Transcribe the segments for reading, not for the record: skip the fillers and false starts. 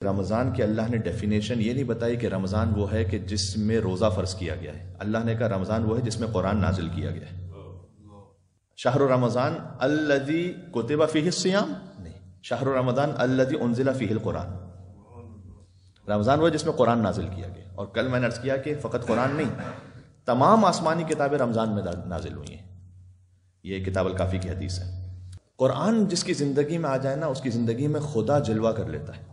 رمضان کی اللہ نے ڈیفینیشن یہ نہیں بتائی کہ رمضان وہ ہے کہ جس میں روزہ فرض کیا گیا ہے. اللہ نے کہا رمضان وہ ہے جس میں قرآن نازل کیا گیا ہے. شہر رمضان الذی کتب فیہ الصیام نہیں، شہر رمضان الذی انزل فیہ القرآن. رمضان وہ ہے جس میں قرآن نازل کیا گیا. اور کل میں نے عرض کیا کہ فقط قرآن نہیں، تمام آسمانی کتابیں رمضان میں نازل ہوئی ہیں. یہ کتاب الکافی کی حدیث ہے. قرآن جس کی زندگی میں آ جائے نا، اس کی زندگی میں خدا جلوہ کر لیتا ہے،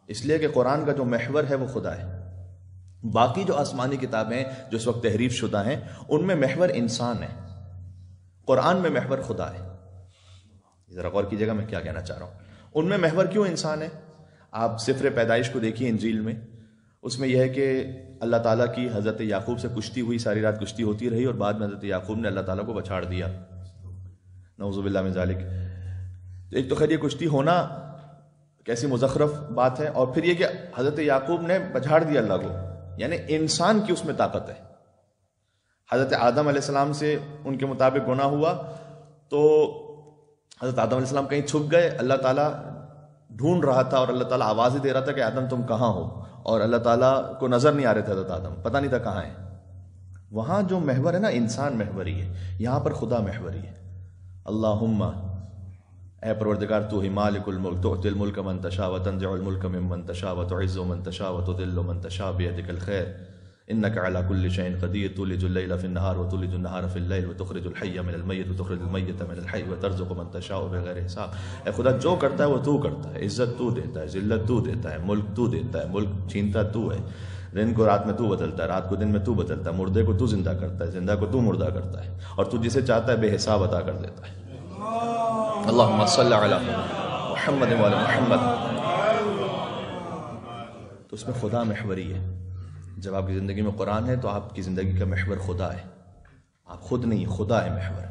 اس لیے کہ قرآن کا جو محور ہے وہ خدا ہے. باقی جو آسمانی کتابیں جو اس وقت تحریف شدہ ہیں ان میں محور انسان ہے، قرآن میں محور خدا ہے. ذرا غور کیجیے گا میں کیا کہنا چاہ رہا ہوں. ان میں محور کیوں انسان ہے؟ آپ سفر پیدائش کو دیکھیے انجیل میں، اس میں یہ ہے کہ اللہ تعالیٰ کی حضرت یعقوب سے کشتی ہوئی، ساری رات کشتی ہوتی رہی اور بعد میں حضرت یعقوب نے اللہ تعالیٰ کو بچھاڑ دیا، نعوذ باللہ من ذالک. ایک تو خیر یہ کشتی ہونا کیسی مزخرف بات ہے، اور پھر یہ کہ حضرت یعقوب نے بچھاڑ دیا اللہ کو، یعنی انسان کی اس میں طاقت ہے. حضرت آدم علیہ السلام سے ان کے مطابق گناہ ہوا تو حضرت آدم علیہ السلام کہیں چھپ گئے، اللہ تعالیٰ ڈھونڈ رہا تھا اور اللہ تعالیٰ آوازیں دے رہا تھا کہ آدم تم کہاں ہو، اور اللہ تعالیٰ کو نظر نہیں آ رہے تھے حضرت آدم، پتہ نہیں تھا کہاں ہے. وہاں جو محور ہے نا انسان محوری ہے، یہاں پر خدا محوری ہے. اللہم اے پروردگار تو ہی مالک الملک، تؤتی الملک من تشاء وتنزع الملک ممن تشاء وتعز من تشاء وتذل من تشاء بیدک الخیر انک علی کل شیء قدیر تولج اللیل فی النہار وتولج النہار فی اللیل وتخرج الحی من المیت وتخرج المیت من الحی وترزق من تشاء بغیر حساب. اے خدا جو کرتا ہے وہ تو کرتا ہے، عزت تو دیتا ہے، ذلت تو دیتا ہے، ملک تو دیتا ہے، ملک چھینتا تو ہے، دن کو رات میں تو بدلتا ہے، رات کو دن میں تو بدلتا ہے، مردے کو تو زندہ کرتا ہے، زندہ کو تو مردہ کرتا ہے، اور تو جسے چاہتا ہے بے حساب عطا کر دیتا ہے. اللہم صلی علی محمد وعلی محمد. تو اس میں خدا محوری ہے. جب آپ کی زندگی میں قرآن ہے تو آپ کی زندگی کا محور خدا ہے، آپ خود نہیں، خدا ہے محور.